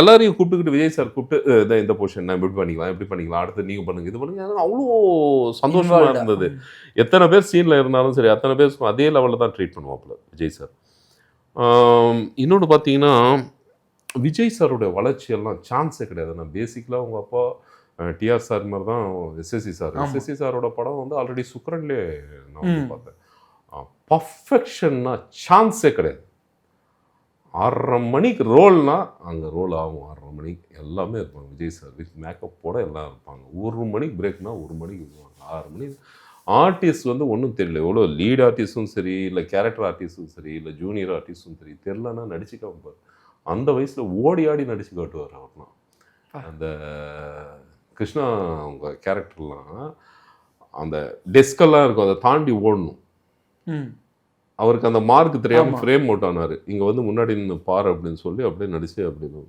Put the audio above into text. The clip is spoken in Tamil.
எல்லாரையும் கூப்பிட்டுக்கிட்டு விஜய் சார் கூப்பிட்டு இதான் இந்த போர்ஷன் நான் இப்படி பண்ணிக்கலாம் அடுத்து நீங்கள் பண்ணுங்க இது பண்ணுங்க அவ்வளோ சந்தோஷமாக இருந்தது. எத்தனை பேர் சீனில் இருந்தாலும் சரி அத்தனை பேர் அதே லெவலில் தான் ட்ரீட் பண்ணுவாப்புல விஜய் சார். இன்னொன்று பார்த்தீங்கன்னா விஜய் சாரோட வளர்ச்சியெல்லாம் சான்ஸே கிடையாது. நான் பேசிக்கலாக உங்கள் அப்பா டிஆர் சார் மாதிரி தான் எஸ்எஸ்சி சாரோட படம் வந்து ஆல்ரெடி சுக்கரன்லேயே நான் வந்து பார்த்தேன். பர்ஃபெக்ஷன்னா சான்ஸே கிடையாது. 6:30 மணிக்கு ரோல்னா அங்கே ரோல் ஆகும். 6:30 மணிக்கு எல்லாமே இருப்பாங்க விஜய் சார் வித் மேக்கப்போட எல்லாம் இருப்பாங்க. 1 மணிக்கு பிரேக்னா 1 மணிக்கு விடுவாங்க. 6 மணிக்கு ஆர்டிஸ்ட் வந்து ஒன்றும் தெரியல. எவ்வளோ லீட் ஆர்டிஸ்ட்டும் சரி இல்லை கேரக்டர் ஆர்டிஸ்ட்டும் சரி இல்லை ஜூனியர் ஆர்டிஸ்ட்டும் சரி தெரிலன்னா நடிச்சு காமிப்பார். அந்த வயசில் ஓடி ஆடி நடிச்சு காட்டுவார் அவர்லாம். அந்த கிருஷ்ணா அவங்க கேரக்டர்லாம் அந்த டெஸ்கெல்லாம் இருக்கும் அதை தாண்டி ஓடணும். அவருக்கு அந்த மார்க் தெரியாமல் ஃப்ரேம் அவுட் ஆனார். இங்கே வந்து முன்னாடி நின்று பாரு அப்படின்னு சொல்லி அப்படியே நடிச்சு அப்படின்னு